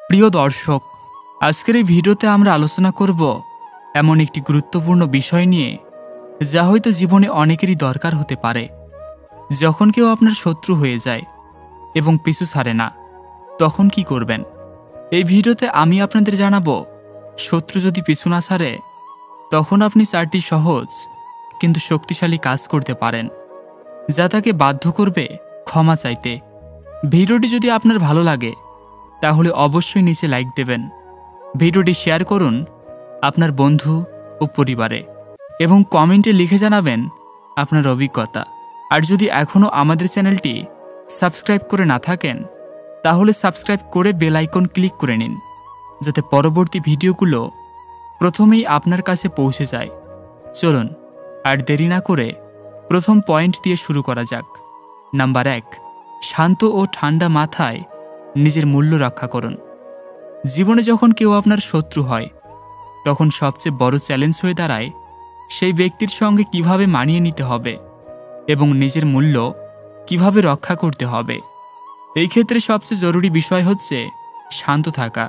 প্রিয় দর্শক, আজকের এই ভিডিওতে আমরা আলোচনা করব এমন একটি গুরুত্বপূর্ণ বিষয় নিয়ে যা হয়তো জীবনে অনেকেরই দরকার হতে পারে। যখন কেউ আপনার শত্রু হয়ে যায় এবং পিছু ছাড়ে না, তখন কি করবেন? এই ভিডিওতে আমি আপনাদের জানাবো, শত্রু যদি পিছু না ছাড়ে তখন আপনি 4টি সহজ কিন্তু শক্তিশালী কাজ করতে পারেন যা তাকে বাধ্য করবে ক্ষমা চাইতে। ভিডিওটি যদি আপনার ভালো লাগে তাহলে অবশ্যই নিচে লাইক দেবেন, ভিডিওটি শেয়ার করুন আপনার বন্ধু ও পরিবারে এবং কমেন্টে লিখে জানাবেন আপনার অভিজ্ঞতা। আর যদি এখনও আমাদের চ্যানেলটি সাবস্ক্রাইব করে না থাকেন তাহলে সাবস্ক্রাইব করে বেল আইকন ক্লিক করে নিন, যাতে পরবর্তী ভিডিওগুলো প্রথমেই আপনার কাছে পৌঁছে যায়। চলুন আর দেরি না করে প্রথম পয়েন্ট দিয়ে শুরু করা যাক। নাম্বার 1, শান্ত ও ঠান্ডা মাথায় নিজের মূল্য রক্ষা করুন। জীবনে যখন কেউ আপনার শত্রু হয় তখন সবচেয়ে বড় চ্যালেঞ্জ হয়ে দাঁড়ায় সেই ব্যক্তির সঙ্গে কিভাবে মানিয়ে নিতে হবে এবং নিজের মূল্য কিভাবে রক্ষা করতে হবে। এই ক্ষেত্রে সবচেয়ে জরুরি বিষয় হচ্ছে শান্ত থাকা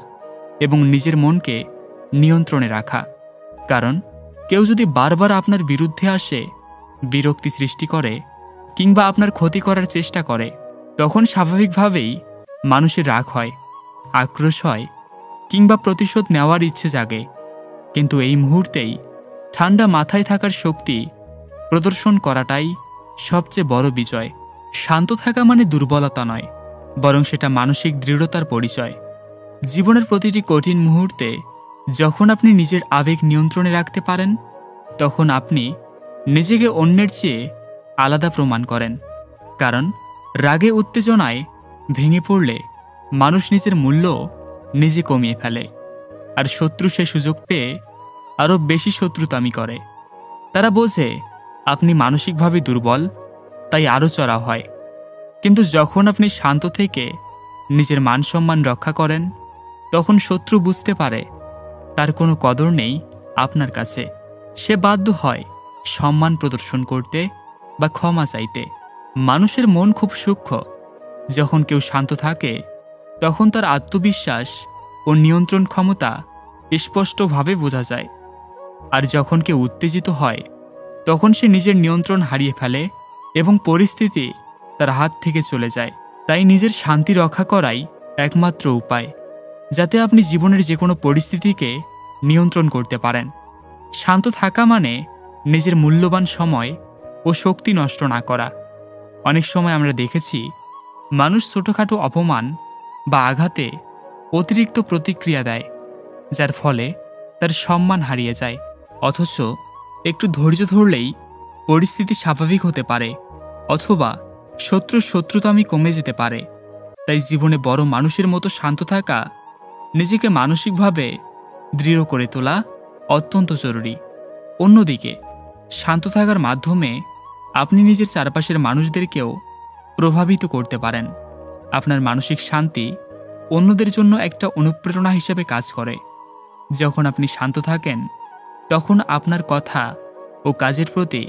এবং নিজের মনকে নিয়ন্ত্রণে রাখা। কারণ কেউ যদি বারবার আপনার বিরুদ্ধে আসে, বিরক্তি সৃষ্টি করে কিংবা আপনার ক্ষতি করার চেষ্টা করে, তখন স্বাভাবিকভাবেই মানুষের রাগ হয়, আক্রোশ হয় কিংবা প্রতিশোধ নেওয়ার ইচ্ছে জাগে। কিন্তু এই মুহূর্তেই ঠান্ডা মাথায় থাকার শক্তি প্রদর্শন করাটাই সবচেয়ে বড় বিজয়। শান্ত থাকা মানে দুর্বলতা নয়, বরং সেটা মানসিক দৃঢ়তার পরিচয়। জীবনের প্রতিটি কঠিন মুহূর্তে যখন আপনি নিজের আবেগ নিয়ন্ত্রণে রাখতে পারেন, তখন আপনি নিজেকে অন্যের চেয়ে আলাদা প্রমাণ করেন। কারণ রাগে উত্তেজনায় ভেঙে পড়লে মানুষ নিজের মূল্য নিজে কমিয়ে ফেলে, আর শত্রু সে সুযোগ পেয়ে আরও বেশি শত্রুতামি করে। তারা বোঝে আপনি মানসিকভাবে দুর্বল, তাই আরও চড়া হয়। কিন্তু যখন আপনি শান্ত থেকে নিজের মান সম্মান রক্ষা করেন, তখন শত্রু বুঝতে পারে তার কোনো কদর নেই আপনার কাছে। সে বাধ্য হয় সম্মান প্রদর্শন করতে বা ক্ষমা চাইতে। মানুষের মন খুব সূক্ষ্ম। যখন কেউ শান্ত থাকে তখন তার আত্মবিশ্বাস ও নিয়ন্ত্রণ ক্ষমতা স্পষ্টভাবে বোঝা যায়। আর যখন কেউ উত্তেজিত হয় তখন সে নিজের নিয়ন্ত্রণ হারিয়ে ফেলে এবং পরিস্থিতি তার হাত থেকে চলে যায়। তাই নিজের শান্তি রক্ষা করাই একমাত্র উপায়, যাতে আপনি জীবনের যে কোনো পরিস্থিতিকে নিয়ন্ত্রণ করতে পারেন। শান্ত থাকা মানে নিজের মূল্যবান সময় ও শক্তি নষ্ট না করা। অনেক সময় আমরা দেখেছি মানুষ ছোটোখাটো অপমান বা আঘাতে অতিরিক্ত প্রতিক্রিয়া দেয়, যার ফলে তার সম্মান হারিয়ে যায়। অথচ একটু ধৈর্য ধরলেই পরিস্থিতি স্বাভাবিক হতে পারে, অথবা শত্রুর শত্রুতামি কমে যেতে পারে। তাই জীবনে বড় মানুষের মতো শান্ত থাকা, নিজেকে মানসিকভাবে দৃঢ় করে তোলা অত্যন্ত জরুরি। অন্যদিকে শান্ত থাকার মাধ্যমে আপনি নিজের চারপাশের মানুষদেরকেও প্রভাবিত করতে পারেন। আপনার মানসিক শান্তি অন্যদের জন্য একটা অনুপ্রেরণা হিসেবে কাজ করে। যখন আপনি শান্ত থাকেন তখন আপনার কথা ও কাজের প্রতি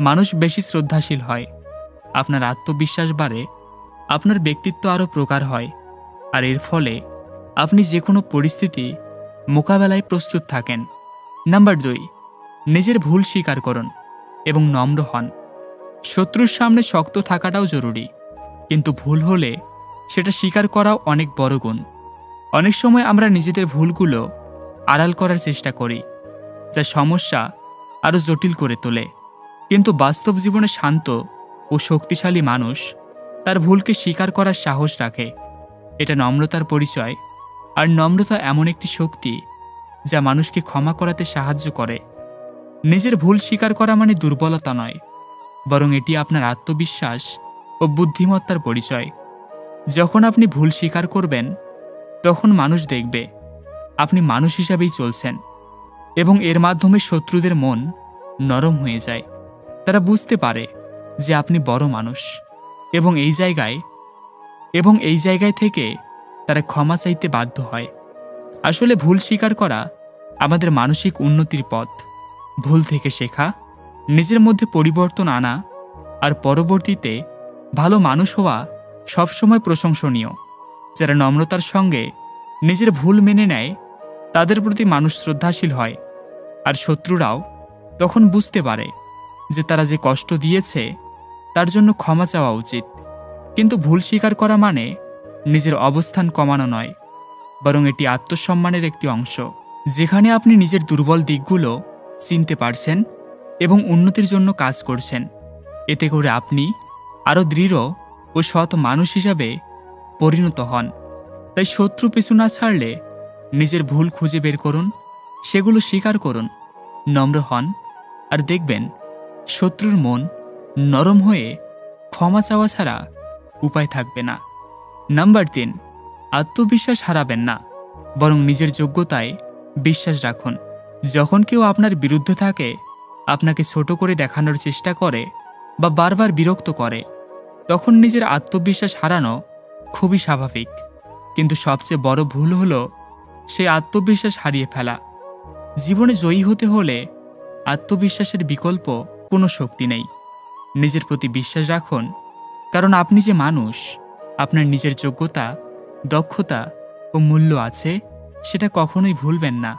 মানুষ বেশি শ্রদ্ধাশীল হয়, আপনার আত্মবিশ্বাস বাড়ে, আপনার ব্যক্তিত্ব আরও প্রগাঢ় হয়, আর এর ফলে আপনি যে কোনো পরিস্থিতি মোকাবেলায় প্রস্তুত থাকেন। নাম্বার 2, নিজের ভুল স্বীকার করুন এবং নম্র হন। শত্রুর সামনে শক্ত থাকাটাও জরুরি, কিন্তু ভুল হলে সেটা স্বীকার করাও অনেক বড় গুণ। অনেক সময় আমরা নিজেদের ভুলগুলো আড়াল করার চেষ্টা করি, যা সমস্যা আরও জটিল করে তোলে। কিন্তু বাস্তব জীবনে শান্ত ও শক্তিশালী মানুষ তার ভুলকে স্বীকার করার সাহস রাখে। এটা নম্রতার পরিচয়, আর নম্রতা এমন একটি শক্তি যা মানুষকে ক্ষমা করাতে সাহায্য করে। নিজের ভুল স্বীকার করা মানে দুর্বলতা নয়, বরং এটি আপনার আত্মবিশ্বাস ও বুদ্ধিমত্তার পরিচয়। যখন আপনি ভুল স্বীকার করবেন তখন মানুষ দেখবে আপনি মানুষ হিসাবেই চলছেন, এবং এর মাধ্যমে শত্রুদের মন নরম হয়ে যায়। তারা বুঝতে পারে যে আপনি বড় মানুষ, এবং এই জায়গায় থেকে তারা ক্ষমা চাইতে বাধ্য হয়। আসলে ভুল স্বীকার করা আমাদের মানসিক উন্নতির পথ। ভুল থেকে শেখা, নিজের মধ্যে পরিবর্তন আনা, আর পরবর্তীতে ভালো মানুষ হওয়া সবসময় প্রশংসনীয়। যারা নম্রতার সঙ্গে নিজের ভুল মেনে নেয়, তাদের প্রতি মানুষ শ্রদ্ধাশীল হয়। আর শত্রুরাও তখন বুঝতে পারে যে তারা যে কষ্ট দিয়েছে তার জন্য ক্ষমা চাওয়া উচিত। কিন্তু ভুল স্বীকার করা মানে নিজের অবস্থান কমানো নয়, বরং এটি আত্মসম্মানের একটি অংশ, যেখানে আপনি নিজের দুর্বল দিকগুলো চিনতে পারছেন এবং উন্নতির জন্য কাজ করছেন। এতে করে আপনি আরও দৃঢ় ও সৎ মানুষ হিসাবে পরিণত হন। তাই শত্রু পিছু না ছাড়লে নিজের ভুল খুঁজে বের করুন, সেগুলো স্বীকার করুন, নম্র হন, আর দেখবেন শত্রুর মন নরম হয়ে ক্ষমা চাওয়া ছাড়া উপায় থাকবে না। নাম্বার 3, আত্মবিশ্বাস হারাবেন না, বরং নিজের যোগ্যতায় বিশ্বাস রাখুন। যখন কেউ আপনার বিরুদ্ধে থাকে, আপনাকে ছোট করে দেখানোর চেষ্টা করে বা বারবার বিরক্ত করে, তখন নিজের আত্মবিশ্বাস হারানো খুবই স্বাভাবিক। কিন্তু সবচেয়ে বড় ভুল হলো সেই আত্মবিশ্বাস হারিয়ে ফেলা। জীবনে জয়ী হতে হলে আত্মবিশ্বাসের বিকল্প কোনো শক্তি নেই। নিজের প্রতি বিশ্বাস রাখুন, কারণ আপনি যে মানুষ, আপনার নিজের যোগ্যতা, দক্ষতা ও মূল্য আছে, সেটা কখনোই ভুলবেন না।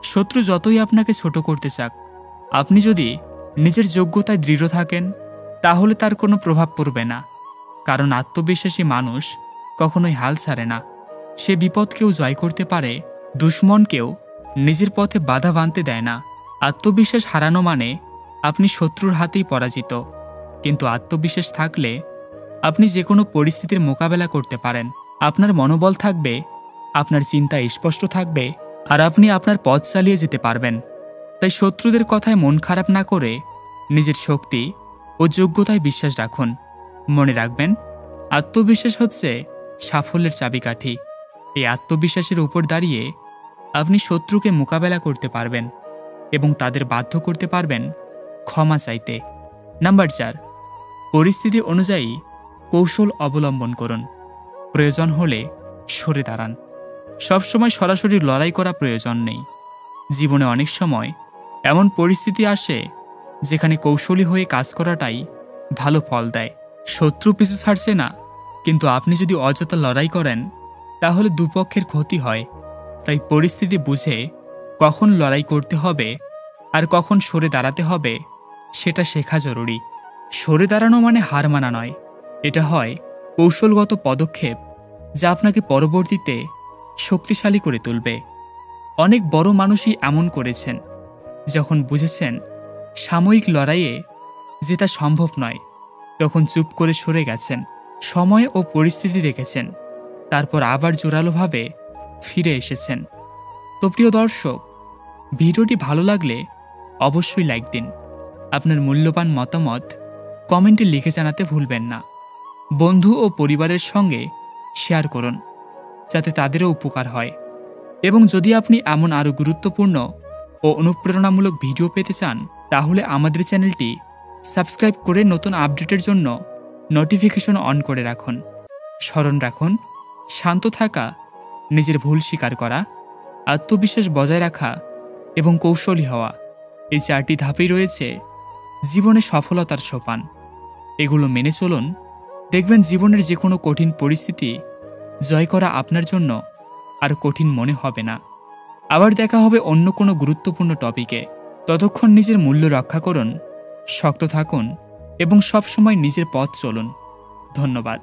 শত্রু যতই আপনাকে ছোট করতে চাক, আপনি যদি নিজের যোগ্যতায় দৃঢ় থাকেন, তাহলে তার কোনো প্রভাব পড়বে না। কারণ আত্মবিশ্বাসী মানুষ কখনোই হাল ছাড়ে না। সে বিপদকেও জয় করতে পারে, দুশ্মনকেও নিজের পথে বাধা বাঁধতে দেয় না। আত্মবিশ্বাস হারানো মানে আপনি শত্রুর হাতেই পরাজিত। কিন্তু আত্মবিশ্বাস থাকলে আপনি যে কোনো পরিস্থিতির মোকাবেলা করতে পারেন। আপনার মনোবল থাকবে, আপনার চিন্তা স্পষ্ট থাকবে, আর আপনি আপনার পথ চালিয়ে যেতে পারবেন। তাই শত্রুদের কথায় মন খারাপ না করে নিজের শক্তি ও যোগ্যতায় বিশ্বাস রাখুন। মনে রাখবেন, আত্মবিশ্বাস হচ্ছে সাফল্যের চাবিকাঠি। এই আত্মবিশ্বাসের উপর দাঁড়িয়ে আপনি শত্রুকে মোকাবেলা করতে পারবেন এবং তাদের বাধ্য করতে পারবেন ক্ষমা চাইতে। নাম্বার 4, পরিস্থিতি অনুযায়ী কৌশল অবলম্বন করুন। প্রয়োজন হলে সরে দাঁড়ান। সবসময় সরাসরি লড়াই করা প্রয়োজন নেই। জীবনে অনেক সময় এমন পরিস্থিতি আসে যেখানে কৌশলী হয়ে কাজ করাটাই ভালো ফল দেয়। শত্রু পিছু ছাড়ছে না, কিন্তু আপনি যদি অযথা লড়াই করেন, তাহলে দুপক্ষের ক্ষতি হয়। তাই পরিস্থিতি বুঝে কখন লড়াই করতে হবে আর কখন সরে দাঁড়াতে হবে, সেটা শেখা জরুরি। সরে দাঁড়ানো মানে হার মানা নয়, এটা হয় কৌশলগত পদক্ষেপ, যা আপনাকে পরবর্তীতে শক্তিশালী করে তুলবে। অনেক বড় মানুষই এমন করেছেন। যখন বুঝেছেন সাময়িক লড়াইয়ে জেতা সম্ভব নয়, তখন চুপ করে সরে গেছেন, সময় ও পরিস্থিতি দেখেছেন, তারপর আবার জোরালোভাবে ফিরে এসেছেন। তো প্রিয় দর্শক, ভিডিওটি ভালো লাগলে অবশ্যই লাইক দিন। আপনার মূল্যবান মতামত কমেন্টে লিখে জানাতে ভুলবেন না। বন্ধু ও পরিবারের সঙ্গে শেয়ার করুন, যাতে তাদেরও উপকার হয়। এবং যদি আপনি এমন আরও গুরুত্বপূর্ণ ও অনুপ্রেরণামূলক ভিডিও পেতে চান, তাহলে আমাদের চ্যানেলটি সাবস্ক্রাইব করে নতুন আপডেটের জন্য নোটিফিকেশন অন করে রাখুন। স্মরণ রাখুন, শান্ত থাকা, নিজের ভুল স্বীকার করা, আত্মবিশ্বাস বজায় রাখা এবং কৌশলী হওয়া, এই 4টি ধাপেই রয়েছে জীবনে সফলতার সোপান। এগুলো মেনে চলুন, দেখবেন জীবনের যে কোনো কঠিন পরিস্থিতি জয় করা আপনার জন্য আর কঠিন মনে হবে না। আবার দেখা হবে অন্য কোনো গুরুত্বপূর্ণ টপিকে। ততক্ষণ নিজের মূল্য রক্ষা করুন, শক্ত থাকুন এবং সবসময় নিজের পথ চলুন। ধন্যবাদ।